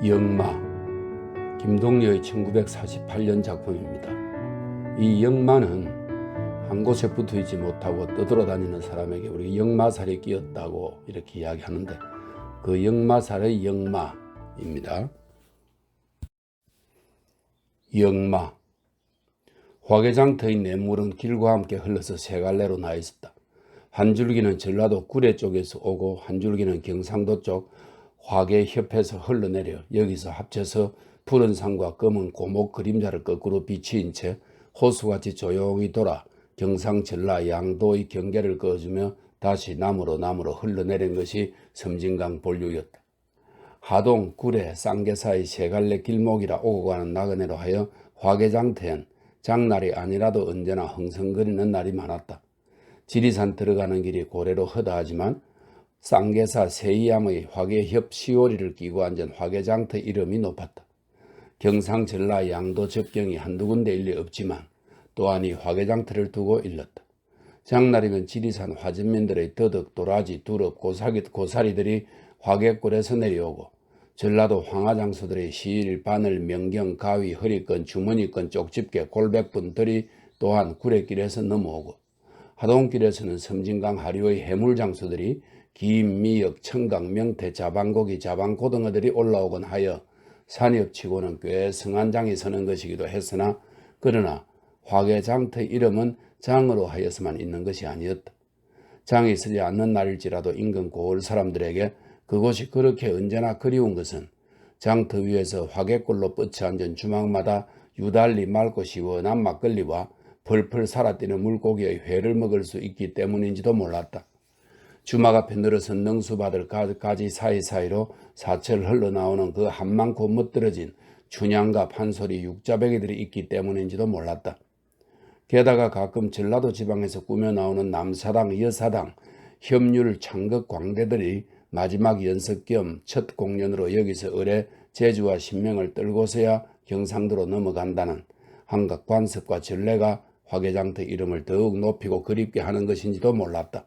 영마, 김동여의 1948년 작품입니다. 이 영마는 한 곳에 붙어있지 못하고 떠돌아다니는 사람에게 우리 영마살이 끼었다고 이렇게 이야기하는데, 그 영마살의 영마입니다. 영마, 화개장터의 냇물은 길과 함께 흘러서 세 갈래로 나 있었다. 한 줄기는 전라도 구례 쪽에서 오고 한 줄기는 경상도 쪽 화개협에서 흘러내려 여기서 합쳐서 푸른 산과 검은 고목 그림자를 거꾸로 비치인 채 호수같이 조용히 돌아 경상 전라 양도의 경계를 그어주며 다시 남으로 흘러내린 것이 섬진강 본류였다. 하동, 구례, 쌍계사의 세 갈래 길목이라 오고 가는 나그네로 하여 화개장터엔 장날이 아니라도 언제나 흥성거리는 날이 많았다. 지리산 들어가는 길이 고래로 허다하지만 쌍계사 세이암의 화개협 시오리를 끼고 앉은 화개장터 이름이 높았다. 경상 전라 양도 접경이 한두 군데 일리 없지만 또한 이 화개장터를 두고 일렀다. 장날이면 지리산 화전민들의 더덕, 도라지, 두릅, 고사리들이 화개골에서 내려오고 전라도 황하장수들의 시일, 바늘, 명경, 가위, 허리끈, 주머니끈, 쪽집게, 골백분들이 또한 구례길에서 넘어오고 하동길에서는 섬진강 하류의 해물장수들이 김, 미역, 청강, 명태, 자방고기, 자방고등어들이 올라오곤 하여 산이 엎치고는 꽤 성한장이 서는 것이기도 했으나 그러나 화개장터 이름은 장으로 하여서만 있는 것이 아니었다. 장이 서지 않는 날일지라도 인근 고을 사람들에게 그곳이 그렇게 언제나 그리운 것은 장터 위에서 화개골로 뻗쳐 앉은 주막마다 유달리 맑고 시원한 막걸리와 펄펄 살아뛰는 물고기의 회를 먹을 수 있기 때문인지도 몰랐다. 주막 앞에 늘어선 능수받을 가지 사이사이로 사철 흘러나오는 그 한많고 멋들어진 춘향과 판소리 육자배기들이 있기 때문인지도 몰랐다. 게다가 가끔 전라도 지방에서 꾸며 나오는 남사당, 여사당, 협률, 창극 광대들이 마지막 연습 겸 첫 공연으로 여기서 을에 제주와 신명을 떨고서야 경상도로 넘어간다는 한각 관습과 전례가 화개장터 이름을 더욱 높이고 그립게 하는 것인지도 몰랐다.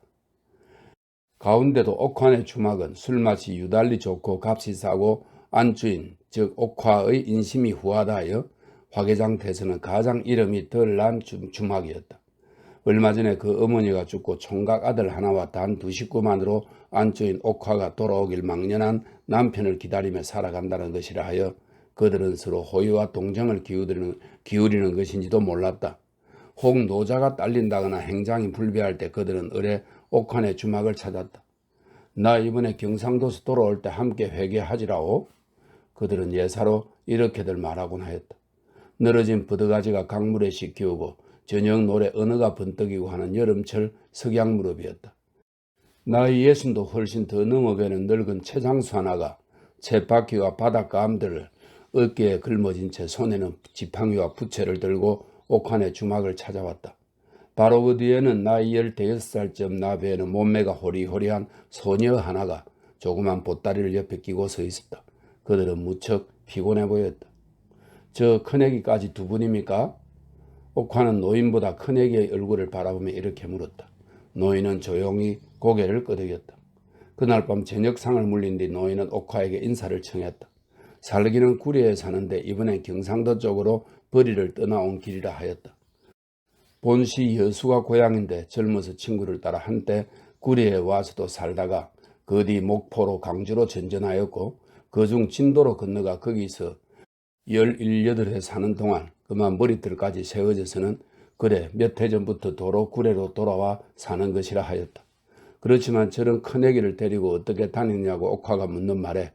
가운데도 옥환의 주막은 술맛이 유달리 좋고 값이 싸고 안주인 즉 옥화의 인심이 후하다 하여 화개장터에서는 가장 이름이 덜 난 주막이었다. 얼마 전에 그 어머니가 죽고 총각 아들 하나와 단 두 식구만으로 안주인 옥화가 돌아오길 망연한 남편을 기다리며 살아간다는 것이라 하여 그들은 서로 호의와 동정을 기울이는 것인지도 몰랐다. 혹 노자가 딸린다거나 행장이 불비할 때 그들은 을에 옥환의 주막을 찾았다. 나 이번에 경상도에서 돌아올 때 함께 회개하지라오. 그들은 예사로 이렇게들 말하곤 하였다. 늘어진 버드가지가 강물에 씻기우고 저녁 노래 언어가 번뜩이고 하는 여름철 석양 무렵이었다. 나의 예순도 훨씬 더 넘어가는 늙은 최장수 하나가 쳇바퀴와 바닷감들을 어깨에 걸머진 채 손에는 지팡이와 부채를 들고 옥환의 주막을 찾아왔다. 바로 그 뒤에는 나이 15살쯤 나 배에는 몸매가 호리호리한 소녀 하나가 조그만 보따리를 옆에 끼고 서 있었다. 그들은 무척 피곤해 보였다. 저 큰애기까지 두 분입니까? 옥화는 노인보다 큰애기의 얼굴을 바라보며 이렇게 물었다. 노인은 조용히 고개를 끄덕였다. 그날 밤 저녁상을 물린 뒤 노인은 옥화에게 인사를 청했다. 살기는 구례에 사는데 이번엔 경상도 쪽으로 벌이를 떠나온 길이라 하였다. 본시 여수가 고향인데 젊어서 친구를 따라 한때 구례에 와서도 살다가 그 뒤 목포로 강주로 전전하였고 그중 진도로 건너가 거기서 18해 사는 동안 그만 머리털까지 세워져서는 그래 몇 해 전부터 도로 구례로 돌아와 사는 것이라 하였다. 그렇지만 저런 큰애기를 데리고 어떻게 다니냐고 옥화가 묻는 말에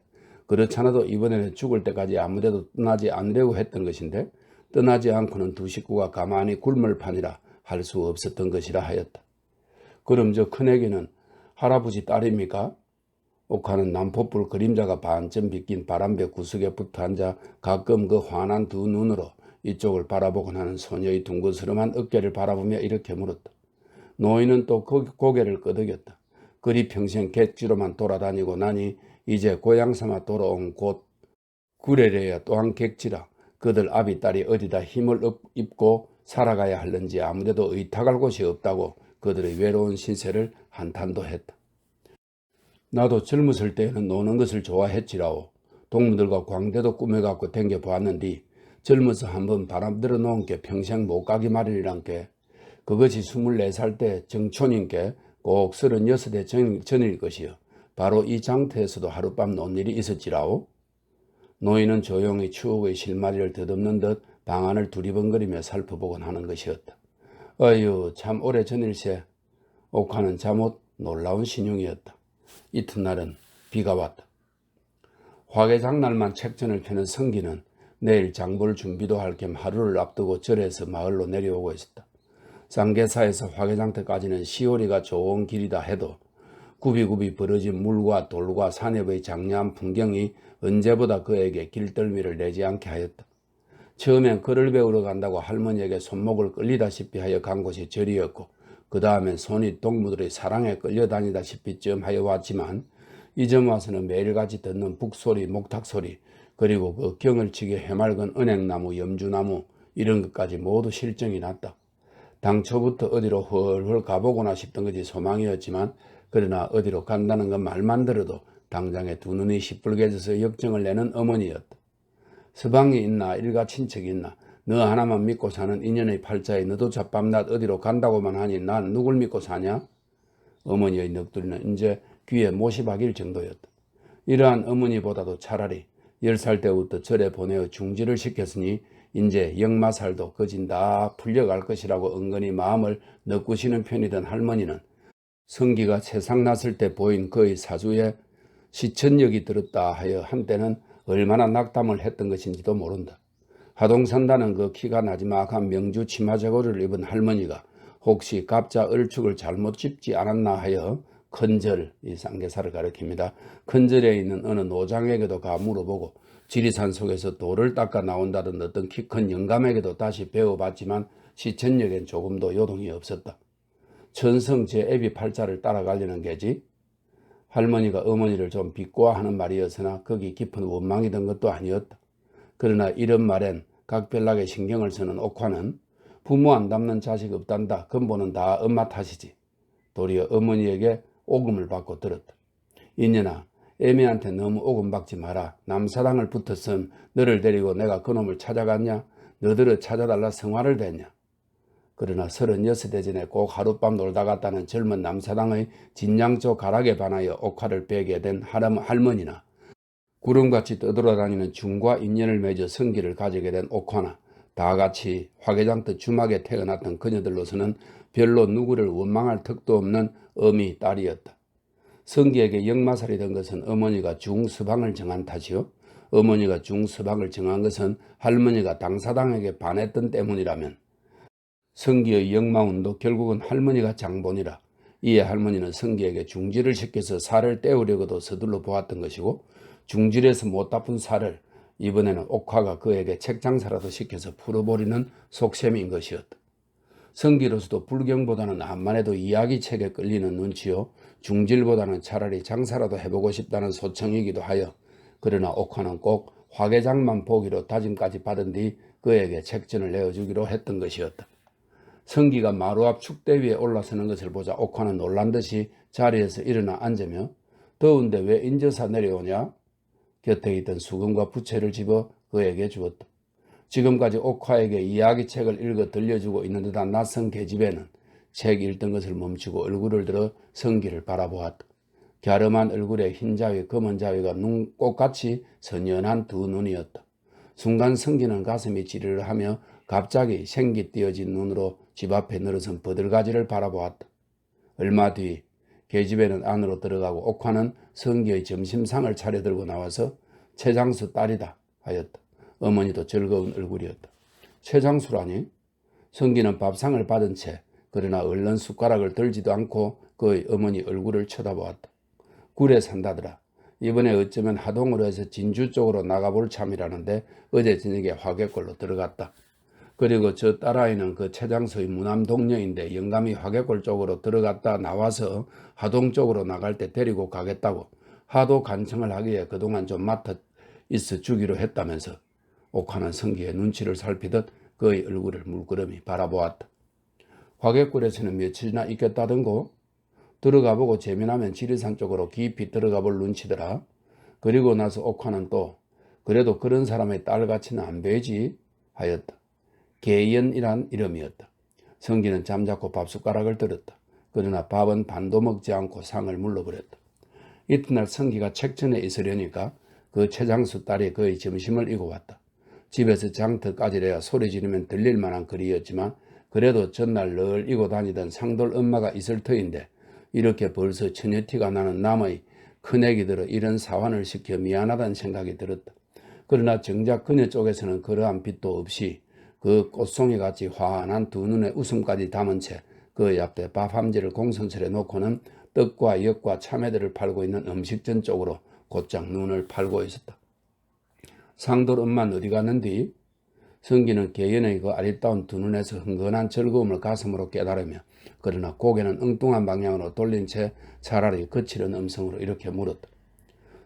그렇잖아도 이번에는 죽을 때까지 아무데도 떠나지 않으려고 했던 것인데 떠나지 않고는 두 식구가 가만히 굶을 판이라 할 수 없었던 것이라 하였다. 그럼 저 큰애기는 할아버지 딸입니까? 옥화는 남포불 그림자가 반쯤 비낀 바람벽 구석에 붙어 앉아 가끔 그 환한 두 눈으로 이쪽을 바라보곤 하는 소녀의 둥그스름한 어깨를 바라보며 이렇게 물었다. 노인은 또 고개를 끄덕였다. 그리 평생 객지로만 돌아다니고 나니 이제 고향삼아 돌아온 곳 구례래야 또한 객지라 그들 아비 딸이 어디다 힘을 입고 살아가야 할는지 아무데도 의탁할 곳이 없다고 그들의 외로운 신세를 한탄도 했다. 나도 젊었을 때에는 노는 것을 좋아했지라오. 동무들과 광대도 꾸며갖고 댕겨보았는디 젊어서 한번 바람 들어놓은 게 평생 못 가기 마련이란 게 그것이 24살 때 정촌인께 꼭 36대 전일 것이요. 바로 이 장터에서도 하룻밤 논 일이 있었지라오. 노인은 조용히 추억의 실마리를 더듬는 듯 방안을 두리번거리며 살펴보곤 하는 것이었다. 어휴, 참 오래전일세. 옥화는 잠옷 놀라운 신용이었다. 이튿날은 비가 왔다. 화개장날만 책전을 펴는 성기는 내일 장볼 준비도 할 겸 하루를 앞두고 절에서 마을로 내려오고 있었다. 쌍계사에서 화개장터까지는 시오리가 좋은 길이다 해도 굽이굽이 벌어진 물과 돌과 산엽의 장려한 풍경이 언제보다 그에게 길들미를 내지 않게 하였다. 처음엔 글을 배우러 간다고 할머니에게 손목을 끌리다시피 하여 간 곳이 절이었고 그 다음엔 손이 동무들의 사랑에 끌려다니다시피 쯤 하여 왔지만 이점 와서는 매일같이 듣는 북소리, 목탁소리 그리고 그 경을치게 해맑은 은행나무, 염주나무 이런 것까지 모두 실정이 났다. 당초부터 어디로 헐헐 가보거나 싶던 것이 소망이었지만 그러나 어디로 간다는 것 말만 들어도 당장에 두 눈이 시뻘개져서 역정을 내는 어머니였다. 서방이 있나 일가 친척이 있나 너 하나만 믿고 사는 인연의 팔자에 너도 잡밤낮 어디로 간다고만 하니 난 누굴 믿고 사냐? 어머니의 넋두리는 이제 귀에 못이 박일 정도였다. 이러한 어머니보다도 차라리 10살 때부터 절에 보내어 중지를 시켰으니 이제 역마살도 거진 다 풀려갈 것이라고 은근히 마음을 넣구시는 편이던 할머니는 성기가 세상 났을 때 보인 그의 사주에 시천력이 들었다 하여 한때는 얼마나 낙담을 했던 것인지도 모른다. 하동산다는 그 키가 나지막한 명주 치마저고를 입은 할머니가 혹시 갑자 얼축을 잘못 짚지 않았나 하여 큰절, 이 쌍계사를 가리킵니다. 큰절에 있는 어느 노장에게도 가 물어보고 지리산 속에서 돌을 닦아 나온다던 어떤 키 큰 영감에게도 다시 배워봤지만 시천역엔 조금도 요동이 없었다. 천성 제 애비 팔자를 따라가려는 게지. 할머니가 어머니를 좀 비꼬아하는 말이었으나 거기 깊은 원망이던 것도 아니었다. 그러나 이런 말엔 각별나게 신경을 쓰는 옥화는 부모 안 닮는 자식 없단다. 근본은 다 엄마 탓이지. 도리어 어머니에게 오금을 받고 들었다. 이년아, 애미한테 너무 오금 받지 마라. 남사당을 붙었음 너를 데리고 내가 그놈을 찾아갔냐? 너들을 찾아달라 성화를 댔냐? 그러나 36대 전에 꼭 하룻밤 놀다 갔다는 젊은 남사당의 진양조 가락에 반하여 옥화를 베게 된 할머니나 구름같이 떠돌아다니는 중과 인연을 맺어 성기를 가지게 된 옥화나 다같이 화개장터 주막에 태어났던 그녀들로서는 별로 누구를 원망할 턱도 없는 어미 딸이었다. 성기에게 역마살이 된 것은 어머니가 중서방을 정한 탓이요. 어머니가 중서방을 정한 것은 할머니가 당사당에게 반했던 때문이라면 성기의 역마운도 결국은 할머니가 장본이라. 이에 할머니는 성기에게 중지를 시켜서 살을 떼우려고도 서둘러 보았던 것이고 중질에서 못 닦은 살을 이번에는 옥화가 그에게 책장사라도 시켜서 풀어버리는 속셈인 것이었다. 성기로서도 불경보다는 암만 해도 이야기책에 끌리는 눈치요. 중질보다는 차라리 장사라도 해보고 싶다는 소청이기도 하여 그러나 옥화는 꼭 화개장만 보기로 다짐까지 받은 뒤 그에게 책전을 내어주기로 했던 것이었다. 성기가 마루 앞 축대 위에 올라서는 것을 보자 옥화는 놀란 듯이 자리에서 일어나 앉으며 더운데 왜 인저사 내려오냐? 곁에 있던 수금과 부채를 집어 그에게 주었다. 지금까지 옥화에게 이야기책을 읽어 들려주고 있는 듯한 낯선 계집애는 책 읽던 것을 멈추고 얼굴을 들어 성기를 바라보았다. 갸름한 얼굴에 흰 자위, 검은 자위가 눈꽃같이 선연한 두 눈이었다. 순간 성기는 가슴이 지르르하며 갑자기 생기 띄어진 눈으로 집 앞에 늘어선 버들가지를 바라보았다. 얼마 뒤 계집애는 안으로 들어가고 옥화는 성기의 점심상을 차려들고 나와서 최장수 딸이다 하였다. 어머니도 즐거운 얼굴이었다. 최장수라니? 성기는 밥상을 받은 채 그러나 얼른 숟가락을 들지도 않고 그의 어머니 얼굴을 쳐다보았다. 굴에 산다더라. 이번에 어쩌면 하동으로 해서 진주 쪽으로 나가볼 참이라는데 어제 저녁에 화개골로 들어갔다. 그리고 저 딸아이는 그 최장수의 무남 동료인데 영감이 화개골 쪽으로 들어갔다 나와서 하동 쪽으로 나갈 때 데리고 가겠다고 하도 간청을 하기에 그동안 좀 맡아 있어 주기로 했다면서. 옥화는 성기의 눈치를 살피듯 그의 얼굴을 물끄러미 바라보았다. 화개골에서는 며칠이나 있겠다던고? 들어가보고 재미나면 지리산 쪽으로 깊이 들어가볼 눈치더라. 그리고 나서 옥화는 또 그래도 그런 사람의 딸같이는 안 되지 하였다. 계연이란 이름이었다. 성기는 잠자코 밥숟가락을 들었다. 그러나 밥은 반도 먹지 않고 상을 물러버렸다. 이튿날 성기가 책전에 있으려니까 그 최장수 딸이 그의 점심을 이고 왔다. 집에서 장터까지래야 소리 지르면 들릴 만한 거리였지만 그래도 전날 늘 이고 다니던 상돌 엄마가 있을 터인데 이렇게 벌써 처녀티가 나는 남의 큰애기들어 이런 사환을 시켜 미안하다는 생각이 들었다. 그러나 정작 그녀 쪽에서는 그러한 빛도 없이 그 꽃송이같이 환한 두 눈에 웃음까지 담은 채 그 앞에 밥 함지를 공선설에 놓고는 떡과 엿과 참외들을 팔고 있는 음식점 쪽으로 곧장 눈을 팔고 있었다. 상돌 엄마는 어디 갔는디? 성기는 계연의 그 아리따운 두 눈에서 흥건한 즐거움을 가슴으로 깨달으며 그러나 고개는 엉뚱한 방향으로 돌린 채 차라리 거칠은 음성으로 이렇게 물었다.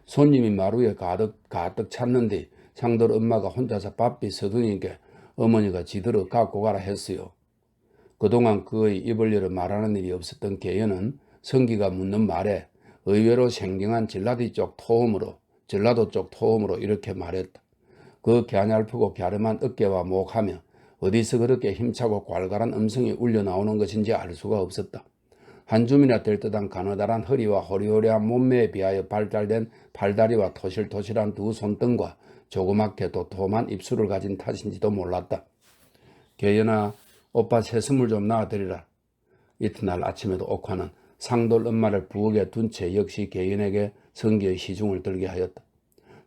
손님이 마루에 가득 찼는데 상돌 엄마가 혼자서 바삐 서두니께 어머니가 지들어 갖고 가라 했어요. 그동안 그의 입을 열어 말하는 일이 없었던 계연은 성기가 묻는 말에 의외로 생경한 전라도 쪽 토음으로 이렇게 말했다. 그 갸냘프고 갸름한 어깨와 목하며 어디서 그렇게 힘차고 괄괄한 음성이 울려 나오는 것인지 알 수가 없었다. 한 줌이나 될 듯한 가느다란 허리와 호리호리한 몸매에 비하여 발달된 팔다리와 토실토실한 두 손등과 조그맣게 도톰한 입술을 가진 탓인지도 몰랐다. 계연아, 오빠 새순물 좀 놔드리라. 이튿날 아침에도 옥화는 상돌 엄마를 부엌에 둔 채 역시 계연에게 성기의 시중을 들게 하였다.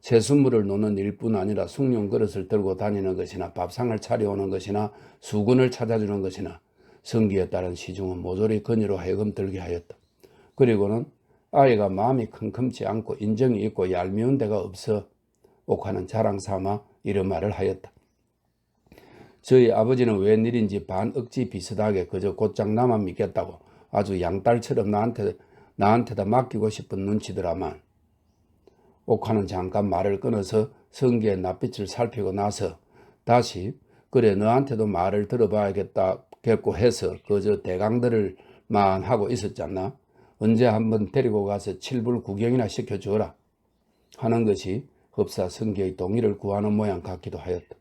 새순물을 놓는 일뿐 아니라 숭늉 그릇을 들고 다니는 것이나 밥상을 차려오는 것이나 수건을 찾아주는 것이나 성기에 따른 시중은 모조리 그녀로 하여금 들게 하였다. 그리고는 아이가 마음이 컴컴치 않고 인정이 있고 얄미운 데가 없어 옥화는 자랑삼아 이런 말을 하였다. 저희 아버지는 웬일인지 반억지 비슷하게 그저 곧장 나만 믿겠다고 아주 양딸처럼 나한테다 맡기고 싶은 눈치더라만. 옥화는 잠깐 말을 끊어서 성기의 낯빛을 살피고 나서 다시 그래 너한테도 말을 들어봐야겠고 해서 그저 대강들을만 하고 있었잖나. 언제 한번 데리고 가서 칠불 구경이나 시켜주어라 하는 것이 흡사 성기의 동의를 구하는 모양 같기도 하였다.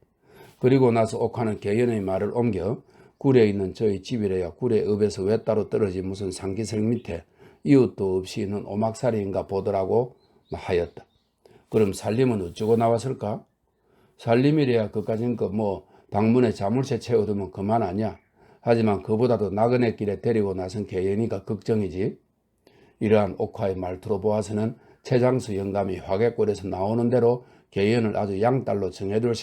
그리고 나서 옥화는 계연의 말을 옮겨 굴에 있는 저희 집이래야 굴의 읍에서 왜 따로 떨어진 무슨 상기석 밑에 이웃도 없이 있는 오막살이인가 보더라고 하였다. 그럼 살림은 어쩌고 나왔을까? 살림이래야 그까진 방문에 자물쇠 채워두면 그만 아니야. 하지만 그보다도 나그네 길에 데리고 나선 계연이가 걱정이지. 이러한 옥화의 말투로 보아서는 최장수 영감이 화개골에서 나오는 대로 계연을 아주 양딸로 정해둘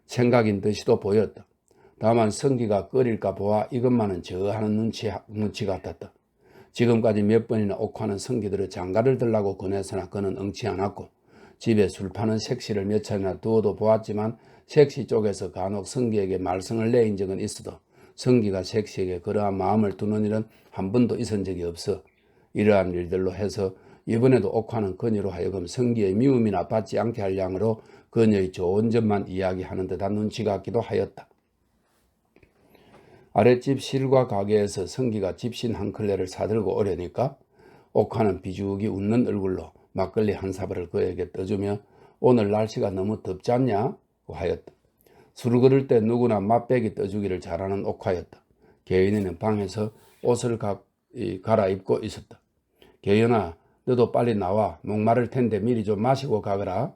생각인 듯이도 보였다. 다만 성기가 끓일까 보아 이것만은 저하는 눈치 같았다. 지금까지 몇 번이나 옥화는 성기들의 장가를 들라고 권해서나 그는 응치 않았고 집에 술 파는 색시를 몇 차례나 두어도 보았지만 색시 쪽에서 간혹 성기에게 말썽을 내인 적은 있어도 성기가 색시에게 그러한 마음을 두는 일은 한 번도 있은 적이 없어 이러한 일들로 해서 이번에도 옥화는 그녀로 하여금 성기의 미움이나 받지 않게 할 양으로 그녀의 좋은 점만 이야기하는 듯한 눈치 같기도 하였다. 아랫집 실과 가게에서 성기가 집신 한 클레를 사들고 오려니까 옥화는 비죽이 웃는 얼굴로 막걸리 한 사발을 그에게 떠주며 오늘 날씨가 너무 덥지 않냐? 하였다. 술을 그럴 때 누구나 맛배기 떠주기를 잘하는 옥화였다. 계연이는 방에서 옷을 갈아입고 있었다. 계연아, 너도 빨리 나와. 목마를 텐데 미리 좀 마시고 가거라.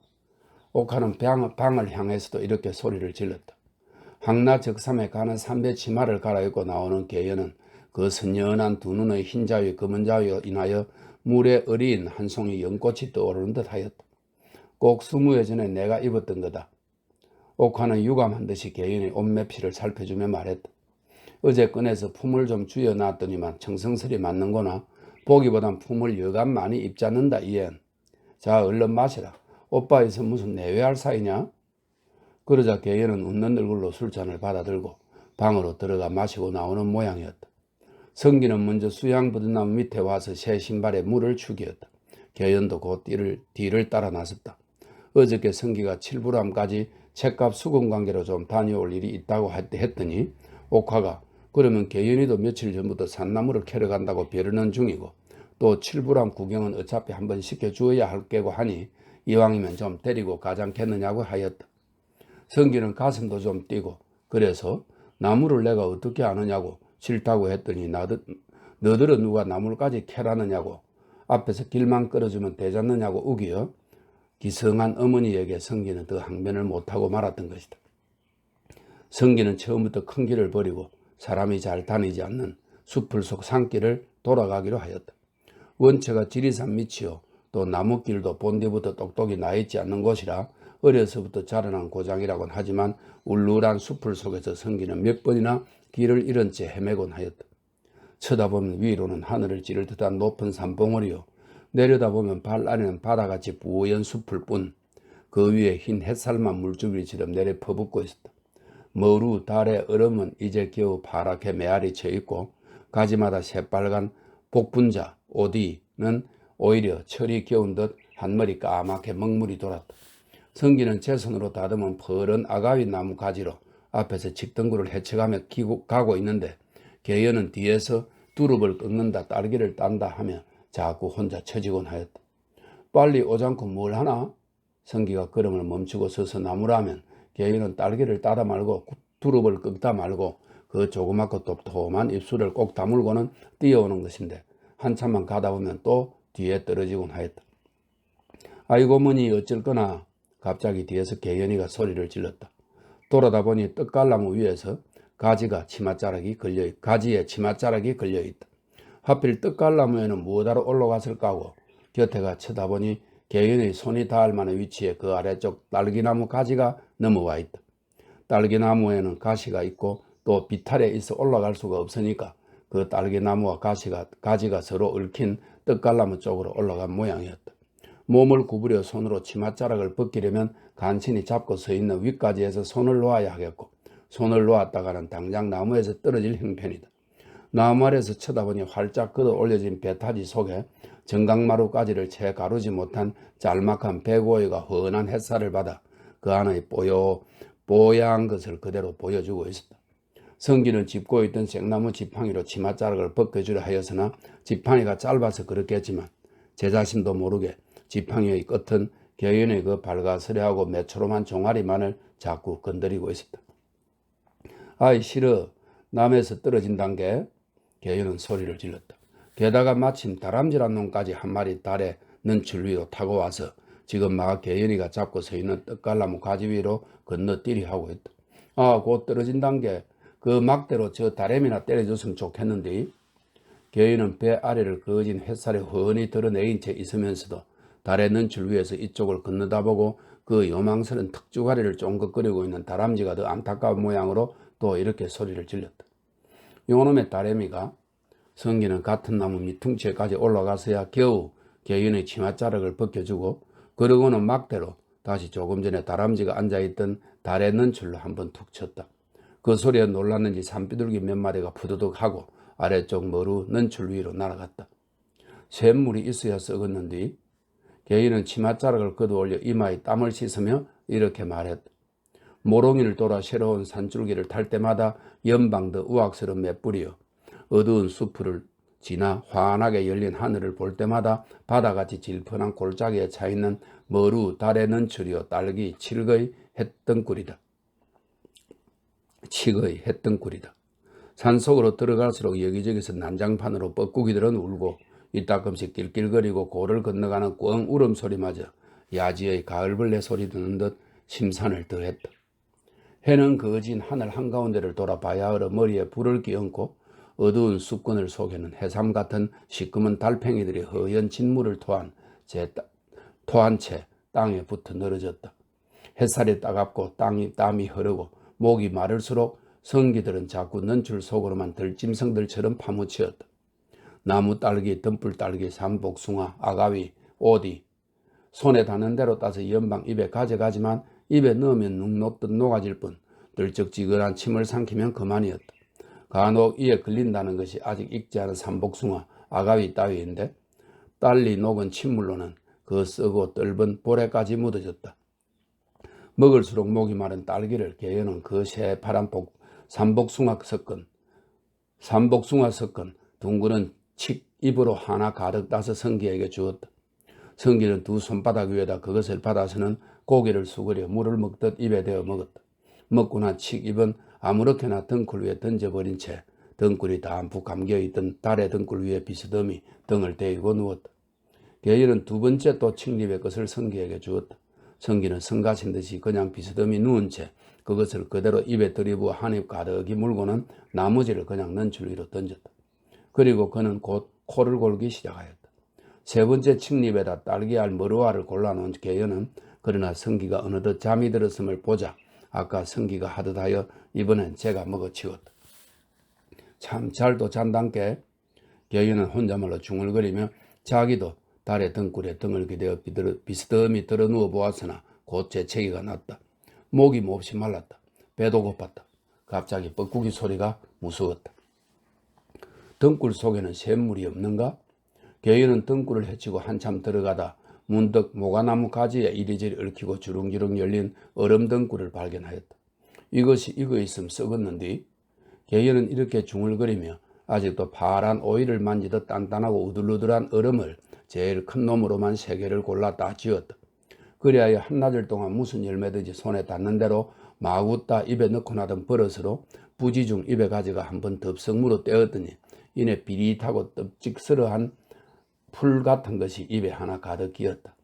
옥화는 방을 향해서도 이렇게 소리를 질렀다. 항나적삼에 가는 삼배 치마를 갈아입고 나오는 계연은 그 선연한 두 눈의 흰 자위 검은 자위로 인하여 물에 어린 한 송이 연꽃이 떠오르는 듯 하였다. 꼭 20여 전에 내가 입었던 거다. 옥화는 유감한 듯이 계연의 옷매피를 살펴주며 말했다. 어제 꺼내서 품을 좀 쥐어놨더니만 정성스레 맞는구나. 보기보단 품을 여간 많이 입지 않는다 이엔. 자 얼른 마시라. 오빠 있어 무슨 내외할 사이냐? 그러자 계연은 웃는 얼굴로 술잔을 받아들고 방으로 들어가 마시고 나오는 모양이었다. 성기는 먼저 수양부드나무 밑에 와서 새 신발에 물을 축이었다. 계연도 곧 뒤를 따라 나섰다. 어저께 성기가 칠부람까지 책값 수금 관계로 좀 다녀올 일이 있다고 했더니 옥화가 그러면 계연이도 며칠 전부터 산나물을 캐러 간다고 벼르는 중이고 또 칠부람 구경은 어차피 한번 시켜주어야 할 게고 하니 이왕이면 좀 데리고 가지 않겠느냐고 하였다. 성기는 가슴도 좀 뛰고 그래서 나무를 내가 어떻게 아느냐고 싫다고 했더니 너들은 누가 나무까지 캐라느냐고 앞에서 길만 끌어주면 되잖느냐고 우기어 기성한 어머니에게 성기는 더 항변을 못하고 말았던 것이다. 성기는 처음부터 큰 길을 버리고 사람이 잘 다니지 않는 숲을 속 산길을 돌아가기로 하였다. 원체가 지리산 밑이요 또 나무길도 본디부터 똑똑히 나있지 않는 곳이라 어려서부터 자라난 고장이라곤 하지만 울울한 숲을 속에서 성기는 몇 번이나 길을 잃은 채 헤매곤 하였다. 쳐다보면 위로는 하늘을 찌를 듯한 높은 산봉우리요 내려다보면 발 아래는 바다같이 부연 숲을 뿐 그 위에 흰 햇살만 물줄기처럼 내려 퍼붓고 있었다. 머루 달의 얼음은 이제 겨우 파랗게 메아리 쳐있고 가지마다 새빨간 복분자 오디는 오히려 철이 겨운 듯 한머리 까맣게 먹물이 돌았다. 성기는 제 손으로 다듬은 푸른 아가위 나무 가지로 앞에서 직등구를 헤쳐가며 가고 있는데 개연은 뒤에서 두릅을 꺾는다 딸기를 딴다 하며 자꾸 혼자 처지곤 하였다. 빨리 오지 않고 뭘 하나? 성기가 걸음을 멈추고 서서 나무라면 개연은 딸기를 따다 말고 두릅을 꺾다 말고 그 조그맣고 톱톱한 입술을 꼭 다물고는 뛰어오는 것인데 한참만 가다 보면 또 뒤에 떨어지곤 하였다. 아이고 머니 어쩔 거나. 갑자기 뒤에서 개연이가 소리를 질렀다. 돌아다 보니 떡갈나무 위에서 가지에 치맛자락이 걸려있다. 하필 떡갈나무에는 무엇하러 올라갔을까 하고 곁에가 쳐다보니 개연의 손이 닿을 만한 위치에 그 아래쪽 딸기나무 가지가 넘어와 있다. 딸기나무에는 가시가 있고 또 비탈에 있어 올라갈 수가 없으니까 그 딸기나무와 가지가 서로 얽힌 떡갈나무 쪽으로 올라간 모양이었다. 몸을 구부려 손으로 치맛자락을 벗기려면 간신히 잡고 서 있는 윗가지에서 손을 놓아야 하겠고 손을 놓았다가는 당장 나무에서 떨어질 형편이다. 나무 아래에서 쳐다보니 활짝 걷어 올려진 배타지 속에 정강마루가지를 채 가루지 못한 짤막한 배고이가 훤한 햇살을 받아 그 안의 뽀얀 것을 그대로 보여주고 있었다. 성기는 짚고 있던 생나무 지팡이로 치맛자락을 벗겨주려 하였으나 지팡이가 짧아서 그렇겠지만 제 자신도 모르게 지팡이의 끝은 개연의 그 발가스레하고 매초롬한 종아리만을 자꾸 건드리고 있었다. 아이 싫어. 남에서 떨어진단 게 개연은 소리를 질렀다. 게다가 마침 다람쥐란 놈까지 한 마리 달에 는출 위로 타고 와서 지금 막 개연이가 잡고 서 있는 떡갈나무 가지 위로 건너뛰리 하고 있다. 곧 떨어진단 게 그 막대로 저 다래미나 때려줬으면 좋겠는데. 개연은 배 아래를 그어진 햇살에 훤히 드러내인 채 있으면서도 달의 는출 위에서 이쪽을 건너다보고 그 요망스런 턱주가리를 쫑긋거리고 있는 다람쥐가 더 안타까운 모양으로 또 이렇게 소리를 질렀다. 요놈의 다래미가 성기는 같은 나무 밑퉁치에까지 올라가서야 겨우 개연의 치맛자락을 벗겨주고 그러고는 막대로 다시 조금 전에 다람쥐가 앉아있던 달의 는출로 한번 툭 쳤다. 그 소리에 놀랐는지 산비둘기 몇 마리가 푸드득하고 아래쪽 머루 는출 위로 날아갔다. 샘물이 있어야 썩었는데 개인은 치맛자락을 걷어올려 이마에 땀을 씻으며 이렇게 말했다. 모롱이를 돌아 새로운 산줄기를 탈 때마다 연방더 우악스러운 맷불이여 어두운 숲을 지나 환하게 열린 하늘을 볼 때마다 바다같이 질펀한 골짜기에 차있는 머루 달의 는출이여 딸기 칡의 햇덩굴이다. 산속으로 들어갈수록 여기저기서 난장판으로 뻐꾸기들은 울고 이따금씩 낄낄거리고 고를 건너가는 꽝 울음소리마저 야지의 가을벌레 소리 듣는 듯 심산을 더했다. 해는 그어진 하늘 한가운데를 돌아 바야흐로 머리에 불을 끼얹고 어두운 숲그늘 속에는 해삼 같은 시커먼 달팽이들이 허연 진물을 토한 채 땅에 붙어 늘어졌다. 햇살이 따갑고 땀이 흐르고 목이 마를수록 성기들은 자꾸 는출 속으로만 들짐승들처럼 파묻혔다. 나무 딸기, 덤불 딸기, 삼복숭아, 아가위, 오디 손에 닿는 대로 따서 연방 입에 가져가지만 입에 넣으면 눅 녹듯 녹아질 뿐 들쩍지근한 침을 삼키면 그만이었다. 간혹 이에 걸린다는 것이 아직 익지 않은 삼복숭아, 아가위 따위인데 딸리 녹은 침물로는 그 썩고 떫은 볼에까지 묻어졌다. 먹을수록 목이 마른 딸기를 개연은 그 새파란 삼복숭아 섞은 둥그런 칡 입으로 하나 가득 따서 성기에게 주었다. 성기는 두 손바닥 위에다 그것을 받아서는 고개를 수그려 물을 먹듯 입에 대어 먹었다. 먹고 난 칡입은 아무렇게나 등굴 위에 던져버린 채 등굴이 담뿍 감겨있던 달의 등굴 위에 비스듬히 등을 대고 누웠다. 계인은 두 번째 또 칡잎의 것을 성기에게 주었다. 성기는 성가신 듯이 그냥 비스듬히 누운 채 그것을 그대로 입에 들이부어 한 입 가득히 물고는 나머지를 그냥 넌출 위로 던졌다. 그리고 그는 곧 코를 골기 시작하였다. 세 번째 칡잎에다 딸기알 머루알을 골라놓은 계연은 그러나 성기가 어느덧 잠이 들었음을 보자 아까 성기가 하듯 하여 이번엔 제가 먹어치웠다. 참 잘도 잔단께 계연은 혼자말로 중얼거리며 자기도 달의 등굴에 등을 기대어 비스듬히 들어 누워 보았으나 곧 재채기가 났다. 목이 몹시 말랐다. 배도 고팠다. 갑자기 뻐꾸기 소리가 무서웠다. 등굴 속에는 샘물이 없는가? 계연은 등굴을 헤치고 한참 들어가다 문득 모가나무 가지에 이리저리 얽히고 주렁주렁 열린 얼음 등굴을 발견하였다. 이것이 익어 있음 썩었는데 계연은 이렇게 중얼거리며 아직도 파란 오이를 만지듯 단단하고 우들우들한 얼음을 제일 큰 놈으로만 3개를 골라 다 쥐었다. 그리하여 한나절 동안 무슨 열매든지 손에 닿는 대로 마구따 입에 넣고 나던 버릇으로 부지중 입에 가져가 한번 덥석 물어 떼었더니 이내 비릿하고 떡직스러한 풀 같은 것이 입에 하나 가득 끼었다.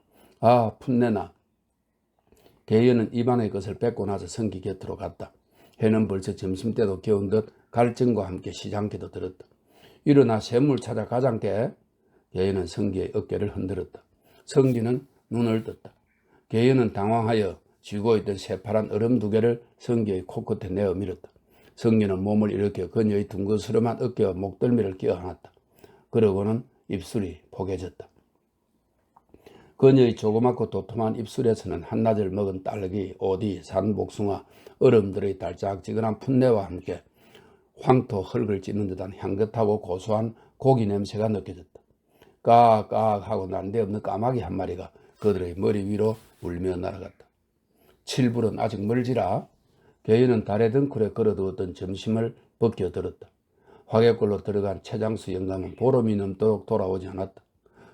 아, 풋내나. 계연은 입안의 것을 뺏고 나서 성기 곁으로 갔다. 해는 벌써 점심때도 겨운 듯 갈증과 함께 시장기도 들었다. 일어나 샘물 찾아 가장께 계연은 성기의 어깨를 흔들었다. 성기는 눈을 떴다. 계연은 당황하여 쥐고 있던 새파란 얼음 2개를 성기의 코끝에 내어 밀었다. 성기는 몸을 일으켜 그녀의 둥그스름한 어깨와 목덜미를 끼어안았다. 그러고는 입술이 포개졌다. 그녀의 조그맣고 도톰한 입술에서는 한낮을 먹은 딸기, 오디, 산복숭아, 얼음들의 달짝지근한 풋내와 함께 황토 흙을 찢는 듯한 향긋하고 고소한 고기 냄새가 느껴졌다. 까악 하고 난데없는 까마귀 한 마리가 그들의 머리 위로 울며 날아갔다. 칠불은 아직 멀지라. 계연은 달의 등굴에 걸어두었던 점심을 벗겨들었다. 화개골로 들어간 최장수 영감은 보름이 넘도록 돌아오지 않았다.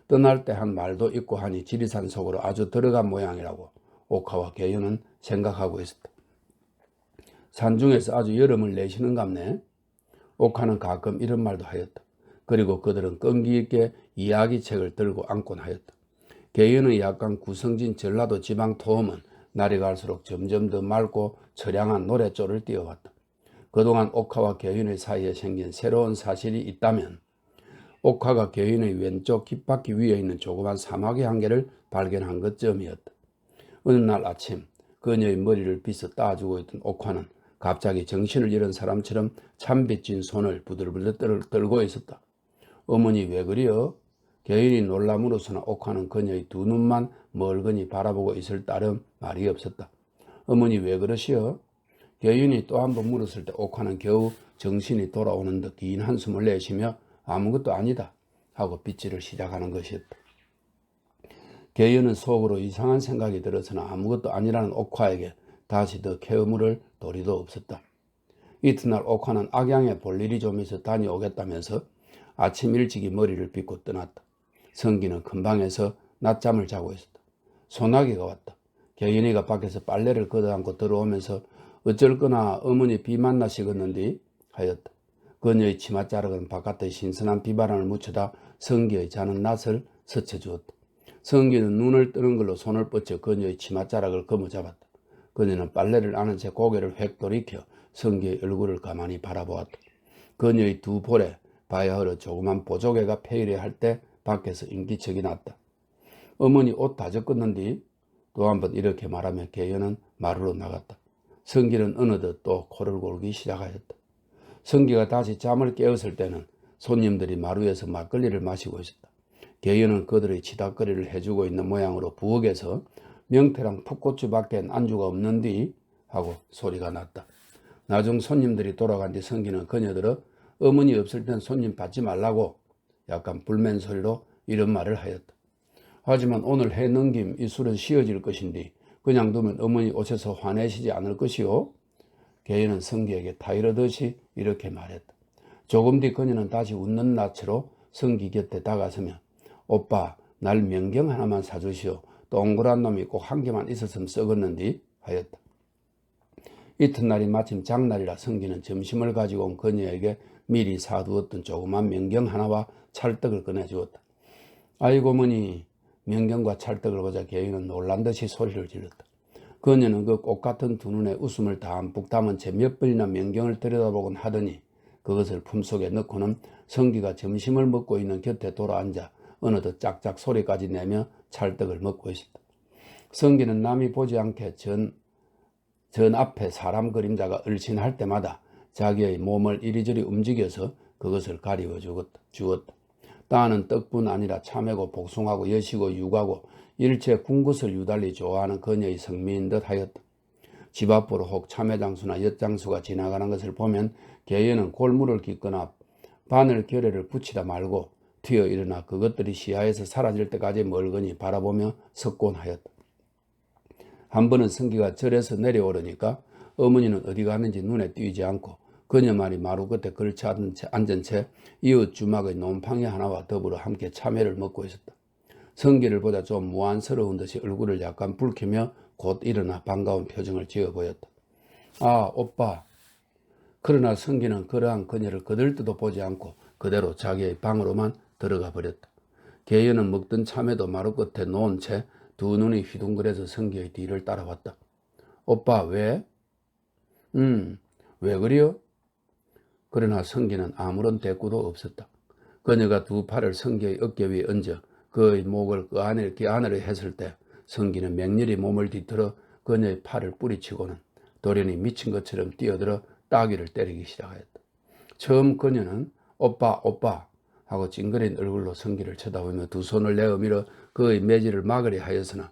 떠날 때 한 말도 있고 하니 지리산 속으로 아주 들어간 모양이라고 옥화와 계연은 생각하고 있었다. 산중에서 아주 여름을 내쉬는갑네. 옥화는 가끔 이런 말도 하였다. 그리고 그들은 끈기 있게 이야기책을 들고 앉곤 하였다. 계연의 약간 구성진 전라도 지방 토음은 날이 갈수록 점점 더 맑고 처량한 노랫조를 띄워왔다. 그동안 옥화와 계연의 사이에 생긴 새로운 사실이 있다면 옥화가 계연의 왼쪽 귓바퀴 위에 있는 조그만 사마귀 한 개를 발견한 것쯤이었다. 어느 날 아침 그녀의 머리를 빗어 따주고 있던 옥화는 갑자기 정신을 잃은 사람처럼 참빗진 손을 부들부들 떨고 있었다. 어머니 왜 그래요? 계연이 놀람으로서나 옥화는 그녀의 두 눈만 멀거니 바라보고 있을 따름 말이 없었다. 어머니 왜 그러시오? 계연이 또 한 번 물었을 때 옥화는 겨우 정신이 돌아오는 듯 긴 한숨을 내쉬며 아무것도 아니다 하고 빗질을 시작하는 것이었다. 계연은 속으로 이상한 생각이 들어서나 아무것도 아니라는 옥화에게 다시 더 캐어물을 도리도 없었다. 이튿날 옥화는 악양에 볼 일이 좀 있어 다녀오겠다면서 아침 일찍이 머리를 빗고 떠났다. 성기는 큰 방에서 낮잠을 자고 있었다. 소나기가 왔다. 계연이가 밖에서 빨래를 걷어안고 들어오면서 어쩔 거나 어머니 비 만나시겠는디 하였다. 그녀의 치맛자락은 바깥의 신선한 비바람을 묻혀다 성기의 자는 낯을 스쳐주었다. 성기는 눈을 뜨는 걸로 손을 뻗쳐 그녀의 치맛자락을 거머잡았다. 그녀는 빨래를 안은 채 고개를 획 돌이켜 성기의 얼굴을 가만히 바라보았다. 그녀의 두 볼에 바야흐로 조그만 보조개가 페이래 할 때 밖에서 인기척이 났다. 어머니 옷 다 젖었는디? 또 한 번 이렇게 말하며 계연은 마루로 나갔다. 성기는 어느덧 또 코를 골기 시작하였다. 성기가 다시 잠을 깨었을 때는 손님들이 마루에서 막걸리를 마시고 있었다. 계연은 그들의 치닥거리를 해주고 있는 모양으로 부엌에서 명태랑 풋고추밖엔 안주가 없는디 하고 소리가 났다. 나중 손님들이 돌아간 뒤 성기는 그녀들어 어머니 없을 땐 손님 받지 말라고 약간 불맨 소리로 이런 말을 하였다. 하지만 오늘 해 넘김 이 술은 쉬어질 것인데 그냥 두면 어머니 오셔서 화내시지 않을 것이오? 계연은 성기에게 타이르듯이 이렇게 말했다. 조금 뒤 그녀는 다시 웃는 낯으로 성기 곁에 다가서며 오빠 날 명경 하나만 사주시오. 동그란 놈이 꼭 한 개만 있었으면 썩었는디 하였다. 이튿날이 마침 장날이라 성기는 점심을 가지고 온 그녀에게 미리 사두었던 조그만 명경 하나와 찰떡을 꺼내주었다. 아이고 어머니, 명경과 찰떡을 보자 개인은 놀란 듯이 소리를 질렀다. 그녀는 그 꽃같은 두 눈에 웃음을 담뿍 담은 채 몇 번이나 명경을 들여다보곤 하더니 그것을 품속에 넣고는 성기가 점심을 먹고 있는 곁에 돌아앉아 어느덧 짝짝 소리까지 내며 찰떡을 먹고 있었다. 성기는 남이 보지 않게 전 앞에 사람 그림자가 얼씬할 때마다 자기의 몸을 이리저리 움직여서 그것을 가리워 주었다. 따는 떡뿐 아니라 참외고 복숭아고 여시고 육아고 일체 군것을 유달리 좋아하는 그녀의 성미인 듯 하였다. 집 앞으로 혹 참외장수나 엿장수가 지나가는 것을 보면 개연은 골무를 깃거나 바늘 결례를 붙이다 말고 튀어 일어나 그것들이 시야에서 사라질 때까지 멀거니 바라보며 섰곤 하였다. 한 번은 성기가 절에서 내려오려니까 어머니는 어디 가는지 눈에 띄지 않고 그녀만이 마루 끝에 걸쳐 앉은 채 이웃 주막의 논팡이 하나와 더불어 함께 참외를 먹고 있었다. 성기를 보자 좀 무안스러운 듯이 얼굴을 약간 붉히며 곧 일어나 반가운 표정을 지어 보였다. 아, 오빠. 그러나 성기는 그러한 그녀를 거들떠도 보지 않고 그대로 자기의 방으로만 들어가 버렸다. 개연은 먹던 참외도 마루 끝에 놓은 채 두 눈이 휘둥그레서 성기의 뒤를 따라왔다. 오빠 왜? 왜 그래요? 그러나 성기는 아무런 대꾸도 없었다. 그녀가 두 팔을 성기의 어깨 위에 얹어 그의 목을 그 안으로 했을 때 성기는 맹렬히 몸을 뒤틀어 그녀의 팔을 뿌리치고는 돌연히 미친 것처럼 뛰어들어 따귀를 때리기 시작하였다. 처음 그녀는 오빠 하고 찡그린 얼굴로 성기를 쳐다보며 두 손을 내어 밀어 그의 매질을 막으려 하였으나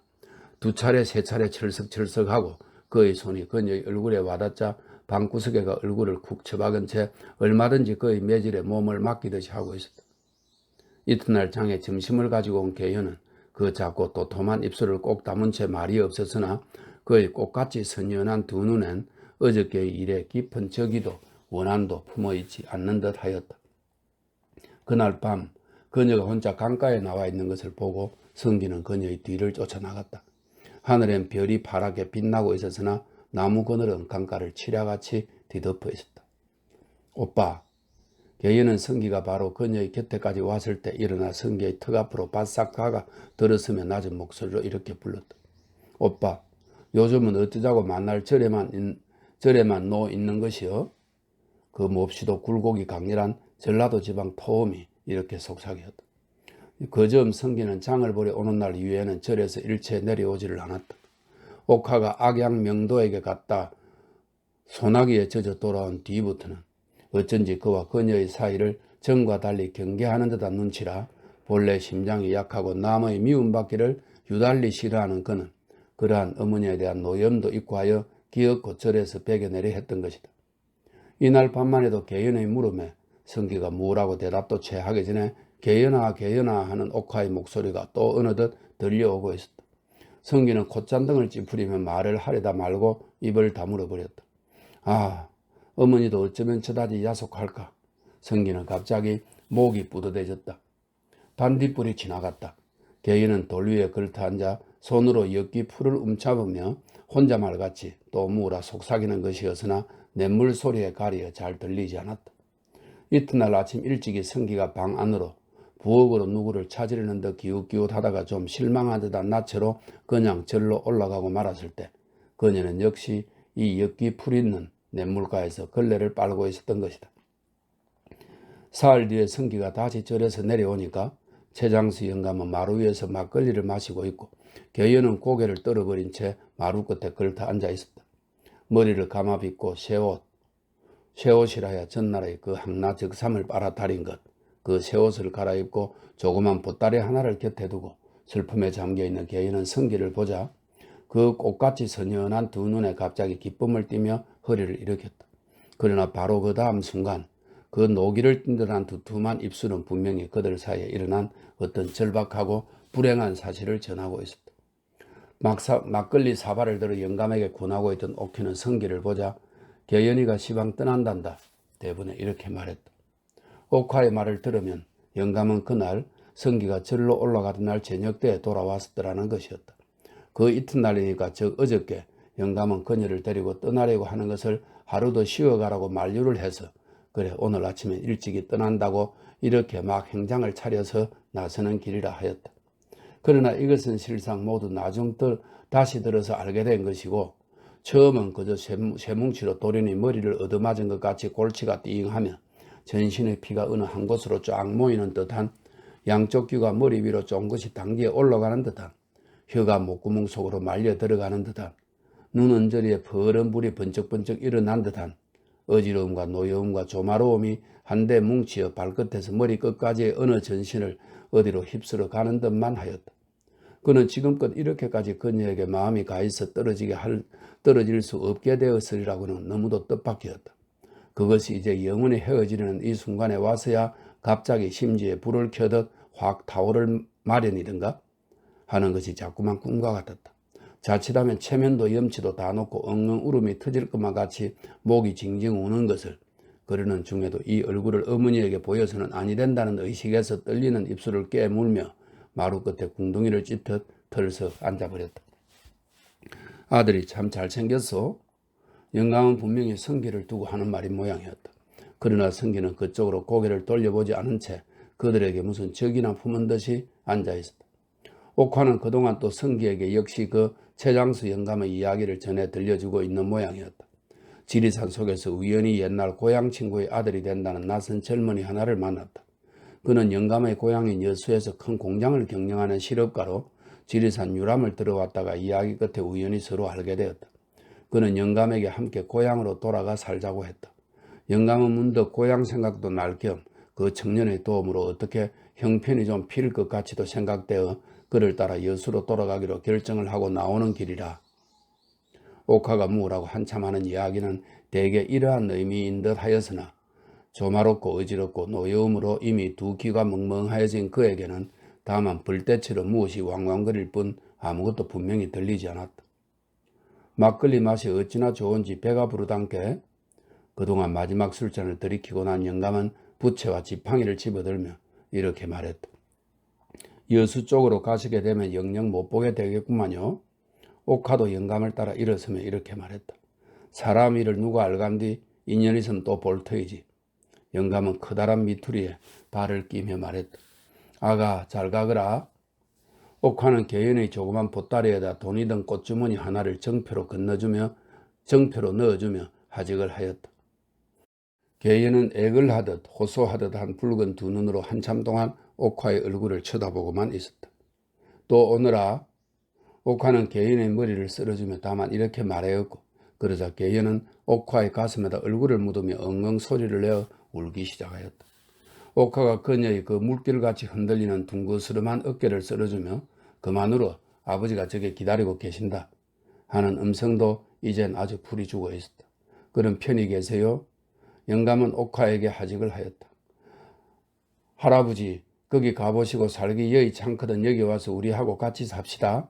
두 차례 세 차례 철썩철썩하고 그의 손이 그녀의 얼굴에 와닿자 방구석에가 얼굴을 쿡 쳐박은 채 얼마든지 그의 매질에 몸을 맡기듯이 하고 있었다. 이튿날 장에 점심을 가지고 온 개연은 그 작고 도톰한 입술을 꼭 다문 채 말이 없었으나 그의 꽃같이 선연한 두 눈엔 어저께의 일에 깊은 적이도 원한도 품어있지 않는 듯 하였다. 그날 밤 그녀가 혼자 강가에 나와 있는 것을 보고 성기는 그녀의 뒤를 쫓아나갔다. 하늘엔 별이 파랗게 빛나고 있었으나 나무 그늘은 강가를 칠야같이 뒤덮어 있었다. 오빠. 개연은 성기가 바로 그녀의 곁에까지 왔을 때 일어나 성기의 턱 앞으로 바싹 가가 들어서며 낮은 목소리로 이렇게 불렀다. 오빠, 요즘은 어쩌자고 만날 절에만 놓 있는 것이여? 그 몹시도 굴곡이 강렬한 전라도 지방 토음이 이렇게 속삭였다. 그점 성기는 장을 보러 오는 날 이후에는 절에서 일체 내려오지를 않았다. 옥화가 악양 명도에게 갔다 소나기에 젖어 돌아온 뒤부터는 어쩐지 그와 그녀의 사이를 전과 달리 경계하는 듯한 눈치라 본래 심장이 약하고 남의 미움받기를 유달리 싫어하는 그는 그러한 어머니에 대한 노염도 있고 하여 기어코 절에서 베겨내려 했던 것이다. 이날 밤만 해도 개연의 물음에 성기가 뭐라고 대답도 채 하기 전에 개연아 하는 옥화의 목소리가 또 어느덧 들려오고 있었다. 성기는 콧잔등을 찌푸리며 말을 하려다 말고 입을 다물어 버렸다. 아, 어머니도 어쩌면 저다지 야속할까. 성기는 갑자기 목이 뿌듯해졌다. 반딧불이 지나갔다. 개연은 돌 위에 걸터 앉아 손으로 엿기 풀을 움차보며 혼자말같이 또 무라 속삭이는 것이었으나 냇물 소리에 가리어 잘 들리지 않았다. 이튿날 아침 일찍이 성기가 방 안으로 부엌으로 누구를 찾으려는 듯 기웃기웃하다가 좀 실망한 듯한 낯으로 그냥 절로 올라가고 말았을 때 그녀는 역시 이 엿기 풀 있는 냇물가에서 걸레를 빨고 있었던 것이다. 사흘 뒤에 성기가 다시 절에서 내려오니까 최장수 영감은 마루 위에서 막걸리를 마시고 있고 개연은 고개를 떨어버린 채 마루 끝에 걸터 앉아 있었다. 머리를 감아빗고 새옷이라야 전날의 그 항나 적삼을 빨아다린 것, 그 새옷을 갈아입고 조그만 보따리 하나를 곁에 두고 슬픔에 잠겨있는 개연은 성기를 보자 그 꽃같이 선연한 두 눈에 갑자기 기쁨을 띠며 허리를 일으켰다. 그러나 바로 그 다음 순간 그 노기를 띈 듯한 두툼한 입술은 분명히 그들 사이에 일어난 어떤 절박하고 불행한 사실을 전하고 있었다. 막걸리 사발을 들어 영감에게 권하고 있던 옥희는 성기를 보자 개연이가 시방 떠난단다 대부에 이렇게 말했다. 옥화의 말을 들으면 영감은 그날 성기가 절로 올라가던 날 저녁 때에 돌아왔었더라는 것이었다. 그 이튿날이니까 즉 어저께 영감은 그녀를 데리고 떠나려고 하는 것을 하루 더 쉬어가라고 만류를 해서 그래 오늘 아침에 일찍이 떠난다고 이렇게 막 행장을 차려서 나서는 길이라 하였다. 그러나 이것은 실상 모두 나중 다시 들어서 알게 된 것이고 처음은 그저 쇠뭉치로 도련이 머리를 얻어맞은 것 같이 골치가 띵하며 전신의 피가 어느 한 곳으로 쫙 모이는 듯한 양쪽 귀가 머리 위로 쫑긋이 당기에 올라가는 듯한 혀가 목구멍 속으로 말려 들어가는 듯한 눈 언저리에 퍼런 불이 번쩍번쩍 일어난 듯한 어지러움과 노여움과 조마로움이 한데 뭉치어 발끝에서 머리끝까지의 어느 전신을 어디로 휩쓸어 가는 듯만 하였다. 그는 지금껏 이렇게까지 그녀에게 마음이 가있어 떨어질 수 없게 되었으리라고는 너무도 뜻밖이었다. 그것이 이제 영원히 헤어지려는 이 순간에 와서야 갑자기 심지에 불을 켜듯 확 타오를 마련이든가 하는 것이 자꾸만 꿈과 같았다. 자칫하면 체면도 염치도 다 놓고 엉엉 울음이 터질 것만 같이 목이 징징 우는 것을 그러는 중에도 이 얼굴을 어머니에게 보여서는 아니 된다는 의식에서 떨리는 입술을 깨물며 마루 끝에 궁둥이를 찝듯 털썩 앉아버렸다. 아들이 참 잘생겼어. 영감은 분명히 성기를 두고 하는 말인 모양이었다. 그러나 성기는 그쪽으로 고개를 돌려보지 않은 채 그들에게 무슨 적이나 품은 듯이 앉아있었다. 옥화는 그동안 또 성기에게 역시 그 최장수 영감의 이야기를 전해 들려주고 있는 모양이었다. 지리산 속에서 우연히 옛날 고향 친구의 아들이 된다는 낯선 젊은이 하나를 만났다. 그는 영감의 고향인 여수에서 큰 공장을 경영하는 실업가로 지리산 유람을 들어왔다가 이야기 끝에 우연히 서로 알게 되었다. 그는 영감에게 함께 고향으로 돌아가 살자고 했다. 영감은 문득 고향 생각도 날 겸 그 청년의 도움으로 어떻게 형편이 좀 필 것 같이도 생각되어 그를 따라 여수로 돌아가기로 결정을 하고 나오는 길이라. 옥화가 무엇라고 한참 하는 이야기는 대개 이러한 의미인 듯 하였으나 조마롭고 어지럽고 노여움으로 이미 두 귀가 멍멍하여진 그에게는 다만 불때처럼 무엇이 왕왕거릴 뿐 아무것도 분명히 들리지 않았다. 막걸리 맛이 어찌나 좋은지 배가 부르단께 그동안 마지막 술잔을 들이키고 난 영감은 부채와 지팡이를 집어들며 이렇게 말했다. 여수 쪽으로 가시게 되면 영영 못 보게 되겠구만요. 옥화도 영감을 따라 일어서며 이렇게 말했다. 사람 일을 누가 알간디 인연 있으면 또 볼 터이지. 영감은 커다란 미투리에 발을 끼며 말했다. 아가 잘 가거라. 옥화는 개연의 조그만 보따리에다 돈이 든 꽃주머니 하나를 정표로 넣어주며 하직을 하였다. 개연은 액을 하듯 호소하듯 한 붉은 두 눈으로 한참 동안 옥화의 얼굴을 쳐다보고만 있었다. 또 오너라. 옥화는 개연의 머리를 쓸어주며 다만 이렇게 말하였고 그러자 개연은 옥화의 가슴에다 얼굴을 묻으며 엉엉 소리를 내어 울기 시작하였다. 옥화가 그녀의 그 물결같이 흔들리는 둥그스름한 어깨를 쓸어주며 그만으로 아버지가 저기 기다리고 계신다 하는 음성도 이젠 아주 풀이 죽어 있었다. 그럼 편히 계세요? 영감은 옥화에게 하직을 하였다. 할아버지 거기 가보시고 살기 여의 참거든 여기 와서 우리하고 같이 삽시다.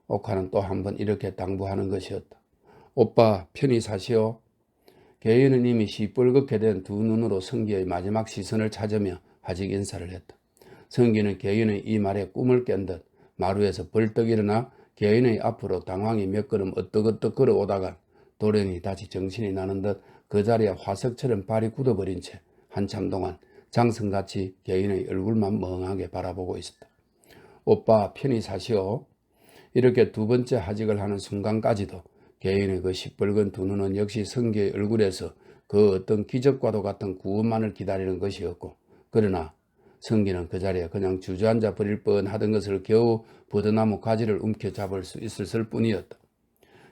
옥화는 또 한 번 이렇게 당부하는 것이었다. 오빠 편히 사시오. 개연은 이미 시뻘겋게 된 두 눈으로 성기의 마지막 시선을 찾으며 하직 인사를 했다. 성기는 개연의 이 말에 꿈을 깬 듯 마루에서 벌떡 일어나 개연의 앞으로 당황히 몇 걸음 어떡어떡 걸어오다가 돌연히 다시 정신이 나는 듯 그 자리에 화석처럼 발이 굳어버린 채 한참 동안 장성같이 개연의 얼굴만 멍하게 바라보고 있었다. 오빠 편히 사시오. 이렇게 두 번째 하직을 하는 순간까지도 개연의 그 시뻘건 두 눈은 역시 성기의 얼굴에서 그 어떤 기적과도 같은 구원만을 기다리는 것이었고 그러나 성기는 그 자리에 그냥 주저앉아 버릴 뻔하던 것을 겨우 버드나무 가지를 움켜잡을 수 있었을 뿐이었다.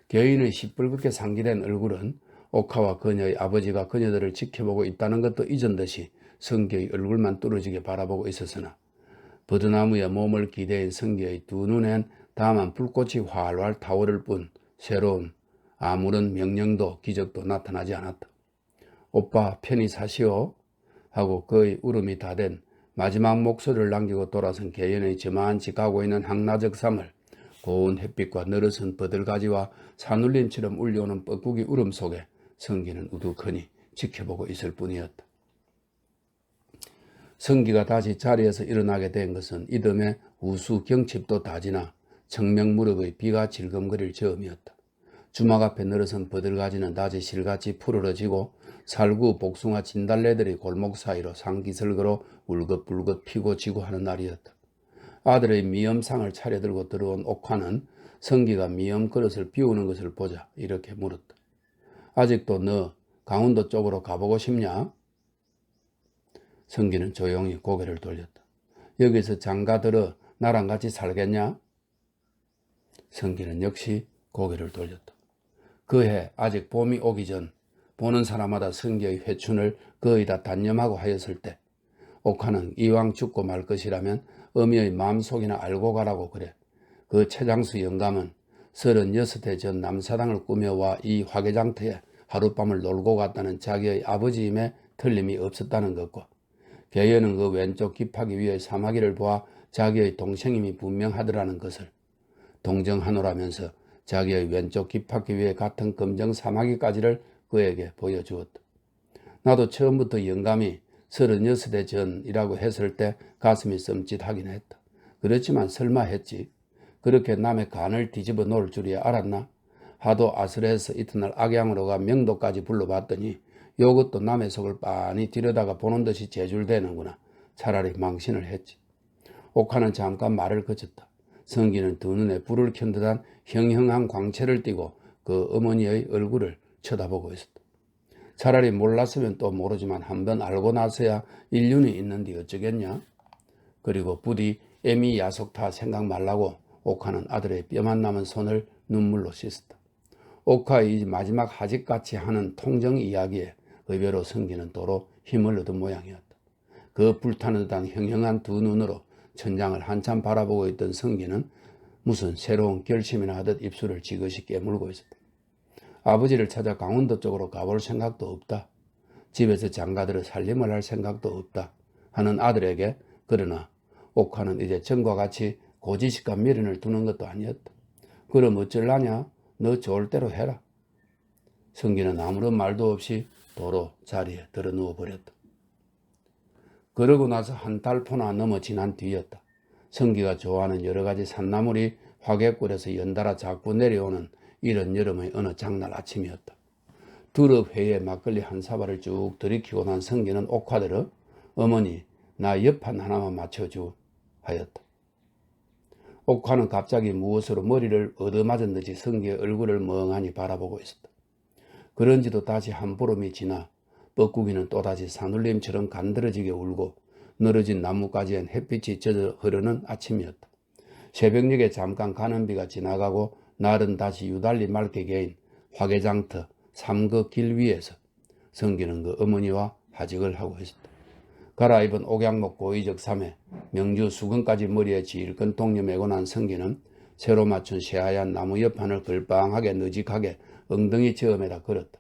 개인의 시뻘겋게 상기된 얼굴은 옥화와 그녀의 아버지가 그녀들을 지켜보고 있다는 것도 잊은 듯이 성기의 얼굴만 뚫어지게 바라보고 있었으나 버드나무에 몸을 기대인 성기의 두 눈엔 다만 불꽃이 활활 타오를 뿐 새로운 아무런 명령도 기적도 나타나지 않았다. 오빠 편히 사시오 하고 그의 울음이 다 된 마지막 목소리를 남기고 돌아선 개연의 저만치 가고 있는 한낮적 삶을 고운 햇빛과 늘어선 버들가지와 산울림처럼 울려오는 뻐꾸기 울음 속에 성기는 우두커니 지켜보고 있을 뿐이었다. 성기가 다시 자리에서 일어나게 된 것은 이듬해 우수 경칩도 다 지나 청명무렵의 비가 질금거릴 즈음이었다. 주막 앞에 늘어선 버들가지는 낮에 실같이 푸르러지고 살구, 복숭아, 진달래들이 골목 사이로 상기슬거로 울긋불긋 피고 지고 하는 날이었다. 아들의 미염상을 차려들고 들어온 옥화는 성기가 미염 그릇을 비우는 것을 보자 이렇게 물었다. 아직도 너 강원도 쪽으로 가보고 싶냐? 성기는 조용히 고개를 돌렸다. 여기서 장가들어 나랑 같이 살겠냐? 성기는 역시 고개를 돌렸다. 그해 아직 봄이 오기 전 보는 사람마다 성기의 회춘을 거의 다 단념하고 하였을 때 옥화는 이왕 죽고 말 것이라면 어미의 마음속이나 알고 가라고 그래. 그 최장수 영감은 36해 전 남사당을 꾸며와 이 화개장터에 하룻밤을 놀고 갔다는 자기의 아버지임에 틀림이 없었다는 것과 개연은 그 왼쪽 깁하기 위해 사마귀를 보아 자기의 동생임이 분명하더라는 것을 동정하노라면서 자기의 왼쪽 깁하기 위해 같은 검정 사마귀까지를 그에게 보여주었다. 나도 처음부터 영감이 36해 전이라고 했을 때 가슴이 썸짓하긴 했다. 그렇지만 설마 했지. 그렇게 남의 간을 뒤집어 놓을 줄이야 알았나? 하도 아슬해서 이튿날 악양으로 가 명도까지 불러봤더니 요것도 남의 속을 빤히 들여다가 보는 듯이 제줄되는구나. 차라리 망신을 했지. 옥화는 잠깐 말을 그쳤다. 성기는 두 눈에 불을 켠 듯한 형형한 광채를 띠고 그 어머니의 얼굴을 쳐다보고 있었다. 차라리 몰랐으면 또 모르지만 한번 알고 나서야 인륜이 있는데 어쩌겠냐. 그리고 부디 애미 야속타 생각 말라고 옥화는 아들의 뼈만 남은 손을 눈물로 씻었다. 옥화의 마지막 하직같이 하는 통정 이야기에 의외로 성기는 도로 힘을 얻은 모양이었다. 그 불타는 듯한 형형한 두 눈으로 천장을 한참 바라보고 있던 성기는 무슨 새로운 결심이나 하듯 입술을 지그시 깨물고 있었다. 아버지를 찾아 강원도 쪽으로 가볼 생각도 없다. 집에서 장가들어 살림을 할 생각도 없다. 하는 아들에게 그러나 옥화는 이제 전과 같이 고지식과 미련을 두는 것도 아니었다. 그럼 어쩔라냐? 너 좋을 대로 해라. 성기는 아무런 말도 없이 도로 자리에 들어 누워버렸다. 그러고 나서 한 달포나 넘어 지난 뒤였다. 성기가 좋아하는 여러 가지 산나물이 화개골에서 연달아 자꾸 내려오는 이런 여름의 어느 장날 아침이었다. 두릅 회에 막걸리 한 사발을 쭉 들이키고 난 성기는 옥화들어 어머니 나 옆판 하나만 맞춰주 하였다. 옥화는 갑자기 무엇으로 머리를 얻어맞은 듯이 성기의 얼굴을 멍하니 바라보고 있었다. 그런지도 다시 한 보름이 지나 뻐꾸기는 또다시 산울림처럼 간드러지게 울고 늘어진 나뭇가지엔 햇빛이 젖어 흐르는 아침이었다. 새벽녘에 잠깐 가는 비가 지나가고 날은 다시 유달리 맑게 개인 화개장터 삼거 길 위에서 성기는 그 어머니와 하직을 하고 있었다. 갈아입은 옥양목 고의적 삼에 명주 수건까지 머리에 질끈 동려 메고 난 성기는 새로 맞춘 새하얀 나무 옆판을 걸빵하게 느직하게 엉덩이 저음에다 걸었다.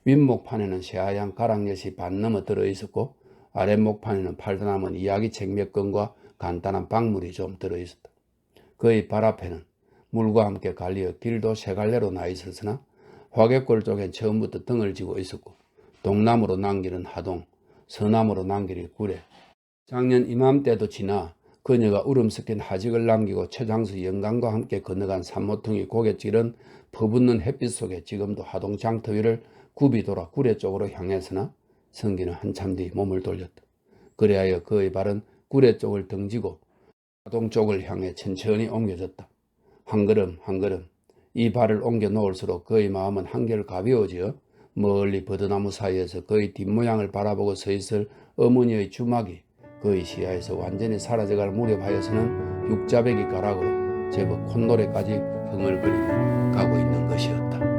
윗목판에는 새하얀 가락엿이 반 넘어 들어있었고 아랫목판에는 팔다 남은 이야기책 몇 권과 간단한 박물이 좀 들어있었다. 그의 발 앞에는 물과 함께 갈리어 길도 세 갈래로 나 있었으나 화개골 쪽엔 처음부터 등을 지고 있었고 동남으로 난길은 하동, 서남으로 난길이 구례. 작년 이맘때도 지나 그녀가 울음 섞인 하직을 남기고 최장수 영감과 함께 건너간 산모퉁이 고갯길은 퍼붓는 햇빛 속에 지금도 하동 장터 위를 굽이 돌아 구례 쪽으로 향했으나 성기는 한참 뒤 몸을 돌렸다. 그리하여 그의 발은 구례 쪽을 등지고 하동 쪽을 향해 천천히 옮겨졌다. 한 걸음 한 걸음 이 발을 옮겨 놓을수록 그의 마음은 한결 가벼워지어 멀리 버드나무 사이에서 그의 뒷모양을 바라보고 서 있을 어머니의 주막이 그의 시야에서 완전히 사라져갈 무렵하여서는 육자배기 가락으로 제법 콧노래까지 흥얼거리며 가고 있는 것이었다.